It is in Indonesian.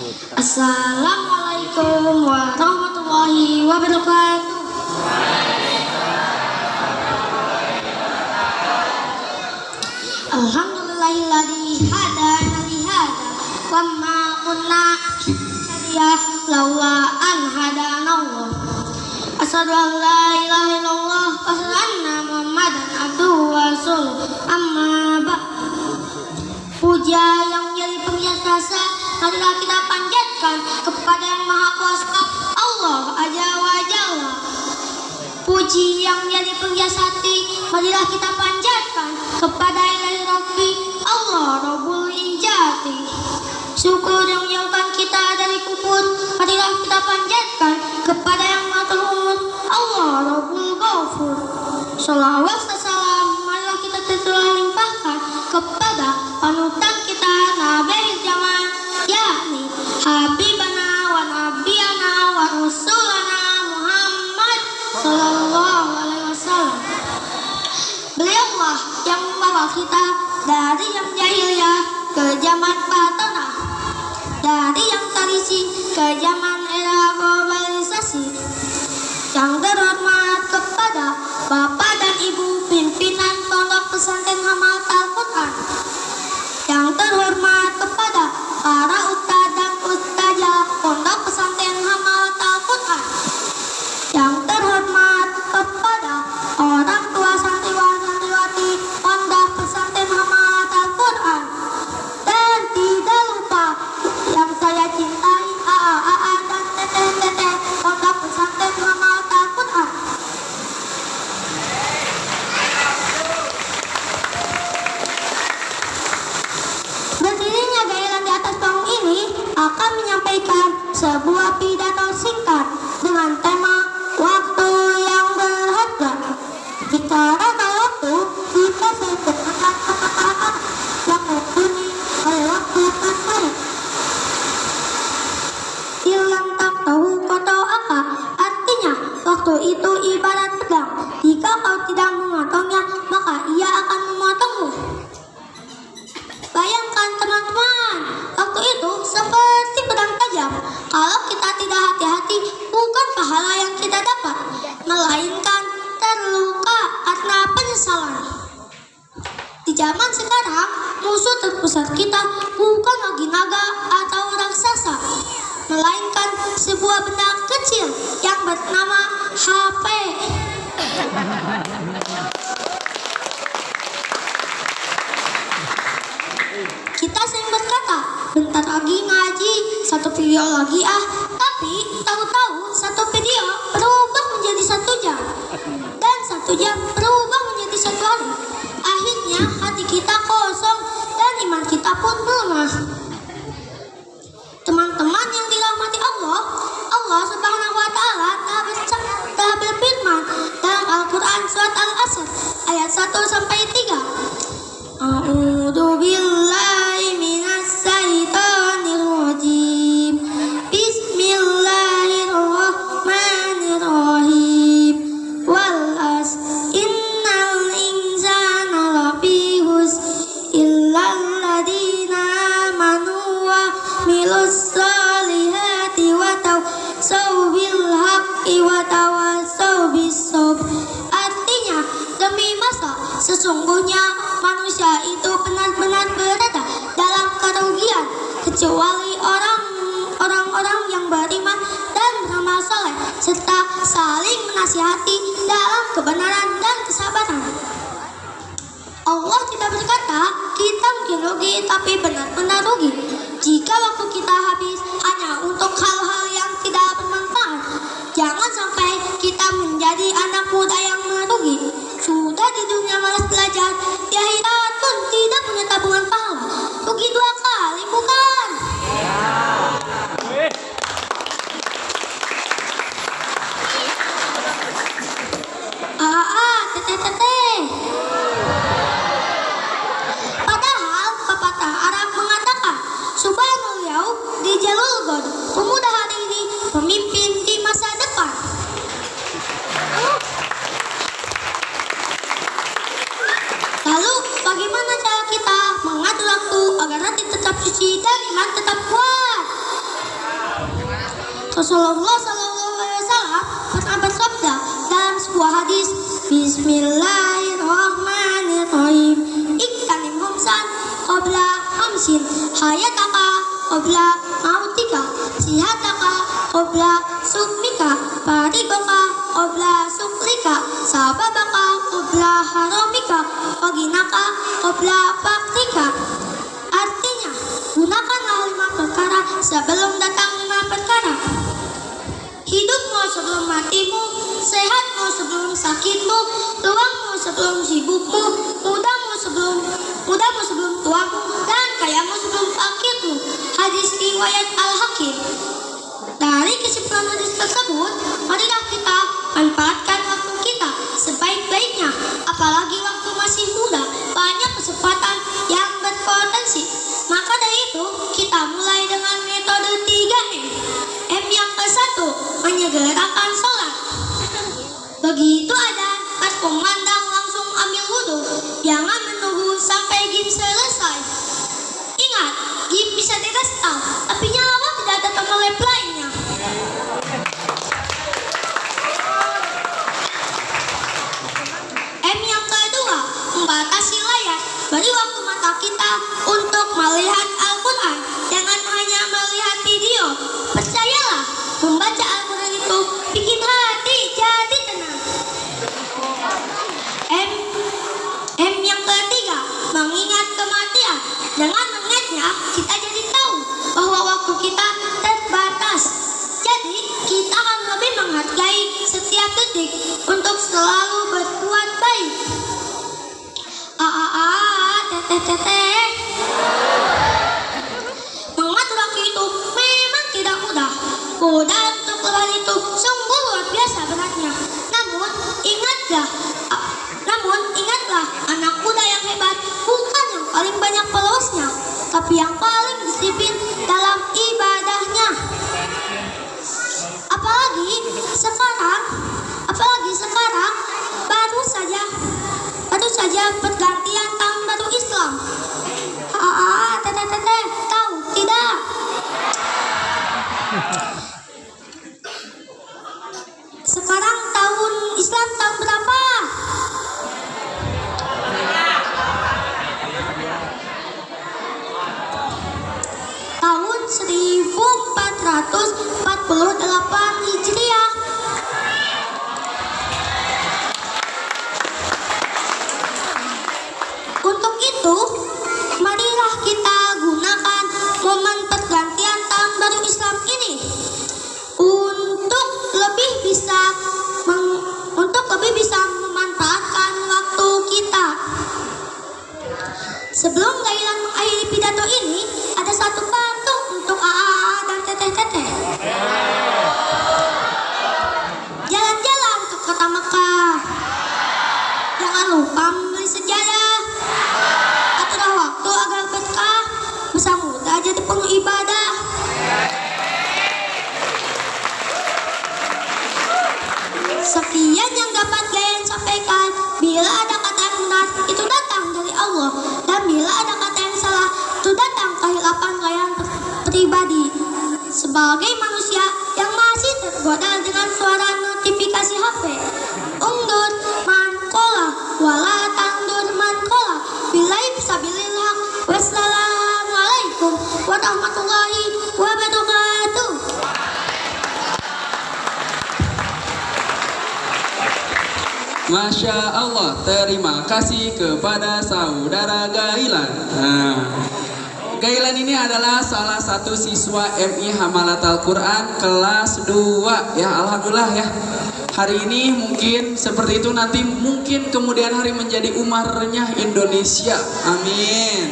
Assalamualaikum warahmatullahi wabarakatuh. Alhamdulillahilladzi hadana li hada wa ma kunna nahtadiya laula an hadana Allah. Asyhadu an la ilaha illallah wa asyhadu anna Muhammadan abduhu wa rasuluh. Amma ba'd. Puja yang menjadi penghias rasa marilah kita panjatkan kepada yang Maha Kuasa Allah Azza wa Jalla. Puji yang menjadi penghias hati marilah kita panjatkan kepada Ilahi Rabbi Allah Rabbul Izzati. Syukur yang menjauhkan kita dari kufur marilah kita panjatkan kepada yang Maha Pengampun Allah Rabbul Ghafur. Shalawat dan salam marilah kita tercurah limpahkan kepada panutan kita Nabi zaman, yakni Habibana wa Nabiyana wa Rasulana Muhammad Sallallahu Alaihi Wasallam. Beliaulah yang membawa kita dari yang jahiliyah ke zaman batanah, dari yang tradisi ke zaman era globalisasi. Yang terhormat kepada Bapak dan Ibu pimpinan Pondok Pesantren Hamalat Al-Quran. Yang terhormat kepada para ustaz dan ustazah Pondok Pesantren Hamalat Al-Quran. Yang terhormat kepada orang tua santriwan santriwati Pondok Pesantren Hamalat Al-Quran. Dan tidak lupa yang saya cintai AA dan teteh-teteh Pondok Pesantren Hamalat Al-Quran. Berdirinya gairan di atas panggung ini akan menyampaikan sebuah pidato singkat dengan tema waktu yang berharga. Bicara tentang waktu, kita sebut kata-kata yang mumpuni oleh waktu tersebut. Yang tak tahu kata apa, artinya waktu itu ibarat pedang. Jika kau tidak memotongnya, maka ia akan memotongmu. Bayangkan teman-teman, waktu itu seperti pedang tajam. Kalau kita tidak hati-hati, bukan pahala yang kita dapat, melainkan terluka karena penyesalan. Di zaman sekarang, musuh terbesar kita bukan lagi naga atau raksasa, melainkan sebuah benda kecil yang bernama HP. Kita sering berkata, bentar lagi ngaji, satu video lagi tapi tahu-tahu satu video berubah menjadi 1 jam, dan 1 jam berubah menjadi 1 hari. Akhirnya hati kita kosong dan iman kita pun melemah. Teman-teman yang dirahmati Allah, Allah Subhanahu wa Ta'ala telah berfirman dalam Al-Quran surat Al-Asr ayat 1-3. A'udzu billahi minas syaitonir rajim. Bismillahirrahmanirrahim. Wal as innal insana lafi husr illal ladzina amanu wa milus solihati wa tawassaw bil haqqi wa tawassaw bis sabr. Artinya, demi masa sesungguhnya manusia itu benar-benar berada dalam kerugian kecuali orang-orang yang beriman dan beramal saleh serta saling menasihati dalam kebenaran dan kesabaran. Allah tidak berkata kita mungkin rugi, tapi benar-benar rugi jika waktu kita habis hanya untuk hal-hal yang tidak bermanfaat. Jangan sampai kita menjadi anak muda yang merugi. Sudah di dunia malas belajar, di akhirat pun tidak punya tabungan pahala. Rugi 2 kali, bukan? Teteh. Padahal pepatah Arab mengatakan, Subhanallah di jalul god, pemuda hari ini pemimpin di masa depan. Lalu bagaimana cara kita mengatur waktu agar hati tetap suci dan iman tetap kuat? Rasulullah Sallallahu Alaihi Wasallam pernah bersabda dalam sebuah hadis, Bismillahirrahmanirrahim. Iktanim homsan qabla hamsin, hayataka qabla mautika, sihataka qabla sukmika, parikoka qabla suklika, sababaka qabla haramika, waginaka qabla faktika. Artinya, gunakanlah 5 perkara sebelum datang 5 perkara. Hidupmu sebelum matimu, sehatmu sebelum sakitmu, luangmu sebelum sibukmu, mudamu sebelum tuamu, dan kayamu sebelum fakirmu. Hadis riwayat Al-Hakim. Dari kesimpulan hadis tersebut, marilah kita manfaatkan waktu kita sebaik-baiknya, apalagi waktu masih muda, banyak kesempatan yang berpotensi. Maka dari itu, kita mulai dengan metode 3M. M yang ke-1, menyegerakan sholat. Begitu ada pas komandang langsung ambil wudhu, jangan menunggu sampai game selesai. Ingat, game bisa direstart, tapi nyawa tidak ada tombol reply-nya. M yang kedua, membatasi layar. Beri waktu mata kita untuk melihat Al-Quran, jangan hanya melihat video. Percayalah, membaca Al-Quran itu bikin hati jadi tenang. M yang ketiga, mengingat kematian. Dengan mengingatnya, kita jadi tahu bahwa waktu kita terbatas. Jadi, kita akan lebih menghargai setiap detik untuk selalu berbuat baik. Teteh. Mengatur waktu itu memang tidak mudah. Godaan untuk lawan itu sungguh luar biasa beratnya. Namun ingatlah, anak kuda yang hebat bukan yang paling banyak followersnya, tapi yang paling disiplin dalam ibadahnya. Apalagi sekarang baru saja pergantian tahun baru Islam. Teteh, tahu tidak? Sekarang tahun Islam tahun berapa? Tahun 1448 Hijriah. Untuk itu, marilah kita gunakan momen pergantian tahun baru Islam ini untuk lebih bisa memanfaatkan waktu kita. Sebelum Gailan mengakhiri pidato ini, ada satu pantun untuk AA dan teteh-teteh. Jalan-jalan ke kota Mekah, jangan lupa membeli sejadah. Aturlah waktu agar berkah, masa muda jadi penuh ibadah. Sekian yang dapat Gailan sampaikan. Bila ada kata yang benar, itu datang dari Allah, dan bila ada kata yang salah, itu datang kehilapan Gailan pribadi. Sebagai manusia yang masih tergoda dengan suara notifikasi HP, undur mankola, wala tandur mankola. Billahi fisabilillah. Wassalamualaikum warahmatullahi wabarakatuh. Masya Allah, terima kasih kepada saudara Gailan. Gailan ini adalah salah satu siswa MI Hamalatul Quran kelas 2 ya, alhamdulillah ya. Hari ini mungkin seperti itu, nanti mungkin kemudian hari menjadi Umarnya Indonesia. Amin.